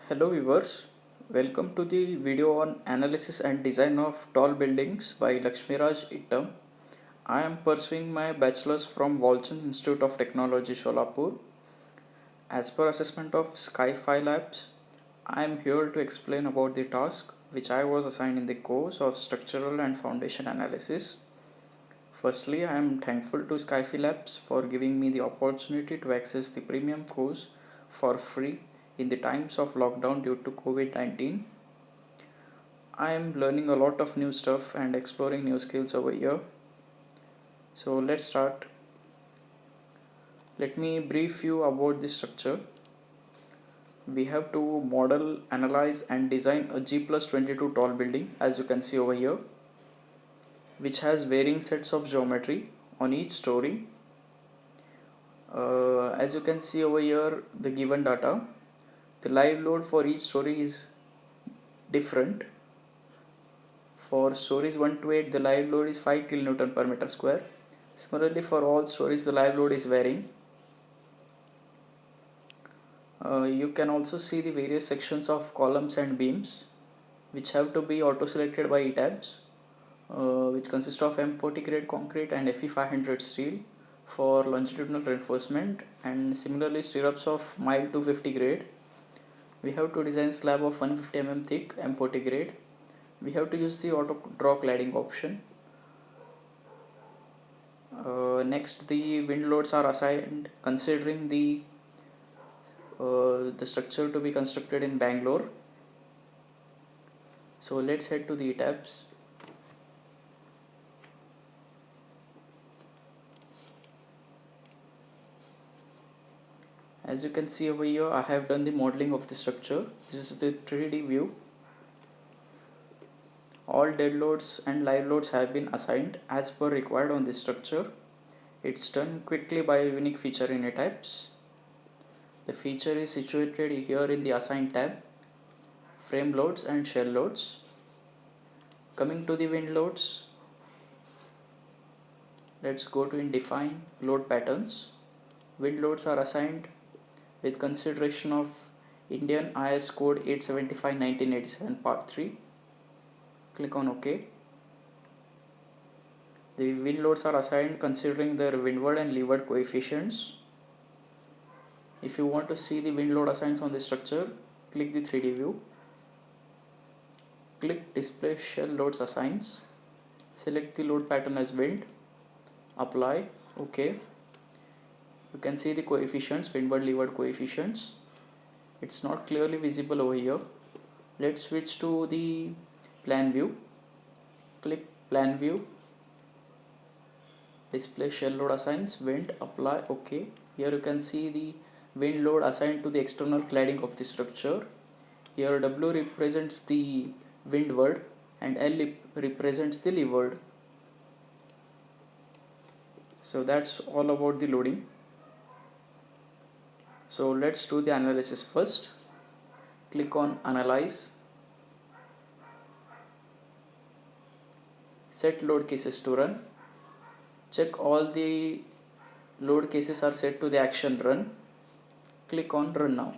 Hello viewers, welcome to the video on analysis and design of tall buildings by Laxmiraj Ittam. I am pursuing my bachelor's from Walchand Institute of Technology, Solapur. As per assessment of Skyfi Labs, I am here to explain about the task which I was assigned in the course of structural and foundation analysis. Firstly, I am thankful to Skyfi Labs for giving me the opportunity to access the premium course for free in the times of lockdown due to COVID-19. I am learning a lot of new stuff and exploring new skills over here. So let's start. Let me brief you about the structure. We have to model, analyze and design a G+22 tall building, as you can see over here, which has varying sets of geometry on each story. As you can see over here, the given data, the live load for each story is different. For stories 1 to 8, the live load is 5 kN per meter square. Similarly, for all stories, the live load is varying. You can also see the various sections of columns and beams, which have to be auto-selected by tabs, which consist of M40 grade concrete and Fe500 steel for longitudinal reinforcement, and similarly stirrups of mild 250 grade. We have to design slab of 150 mm thick M40 grade. We have to use the auto draw cladding option. Next, the wind loads are assigned considering the structure to be constructed in Bangalore. So let's head to the tabs. As you can see over here, I have done the modeling of the structure. This is the 3D view. All dead loads and live loads have been assigned as per required on this structure. It's done quickly by a unique feature in tabs. The feature is situated here in the assigned tab, frame loads and shell loads. Coming to the wind loads, let's go to in define load patterns. Wind loads are assigned with consideration of Indian IS code 875-1987 part 3. Click on OK. The wind loads are assigned considering their windward and leeward coefficients. If you want to see the wind load assigns on the structure, click the 3D view. Click display shell loads assigns. Select the load pattern as wind. Apply. OK. You can see the coefficients, windward leeward coefficients. It's not clearly visible over here. Let's switch to the plan view. Click plan view. Display shell load assigns, wind, apply, OK. Here you can see the wind load assigned to the external cladding of the structure. Here W represents the windward and L represents the leeward. So that's all about the loading. So let's do the analysis first. Click on analyze. Set load cases to run. Check all the load cases are set to the action run. Click on run now.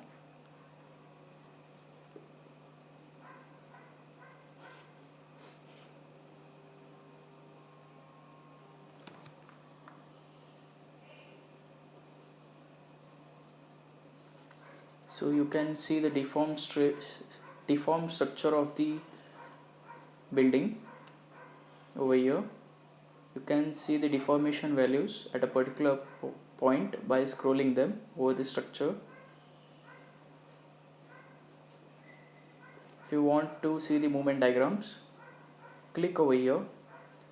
So you can see the deformed structure of the building over here. You can see the deformation values at a particular point by scrolling them over the structure. If you want to see the movement diagrams, click over here,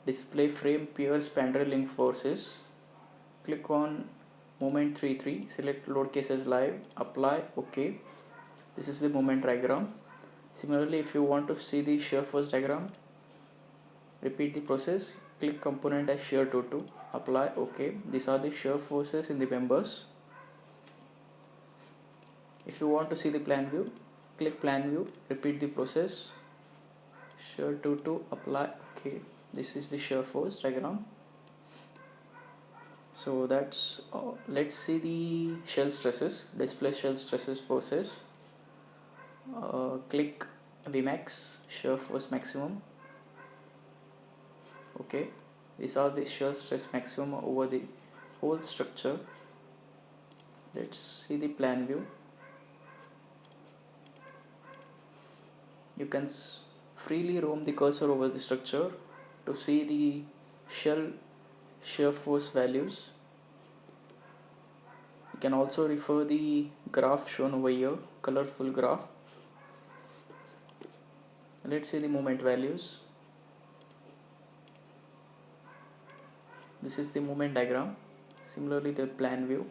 display frame pier spandrel link forces. Click on moment 33, select load cases live, apply, OK. This is the moment diagram. Similarly, if you want to see the shear force diagram, repeat the process. Click component as shear to apply, OK. These are the shear forces in the members. If you want to see the plan view, click plan view, repeat the process, shear to apply, OK. This is the shear force diagram. So that's let's see the shell stresses, display shell stresses forces. Click Vmax shear force maximum. Okay, these are the shear stress maximum over the whole structure. Let's see the plan view. You can freely roam the cursor over the structure to see the shear force values. You can also refer the graph shown over here, colorful graph. Let's see the moment values. This is the moment diagram. Similarly, the plan view.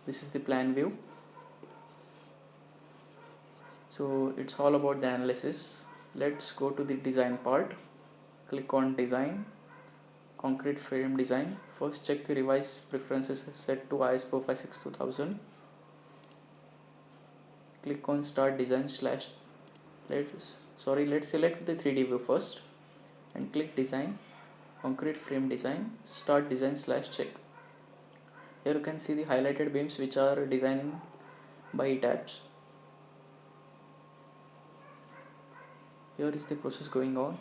This is the plan view. So it's all about the analysis. Let's go to the design part. Click on design, concrete frame design. First check the revised preferences set to IS 456 2000. Click on start design slash let's select the 3D view first and click design, concrete frame design, start design slash check. Here you can see the highlighted beams which are designing by tabs. Here is the process going on.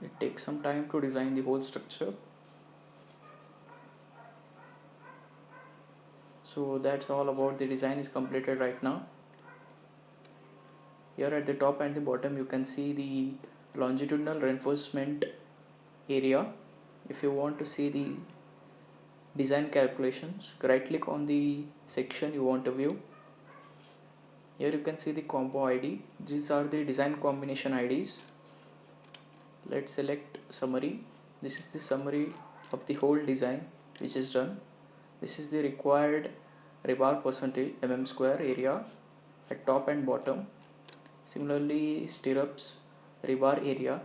It takes some time to design the whole structure. So that's all about the design is completed right now. Here at the top and the bottom you can see the longitudinal reinforcement area. If you want to see the design calculations, right click on the section you want to view. Here you can see the combo ID. These are the design combination IDs. Let's select summary. This is the summary of the whole design which is done. This is the required rebar percentage mm square area at top and bottom. Similarly, stirrups rebar area.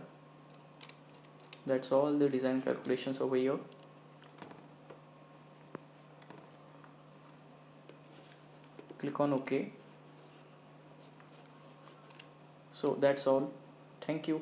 That's all the design calculations over here. Click on OK. So that's all. Thank you.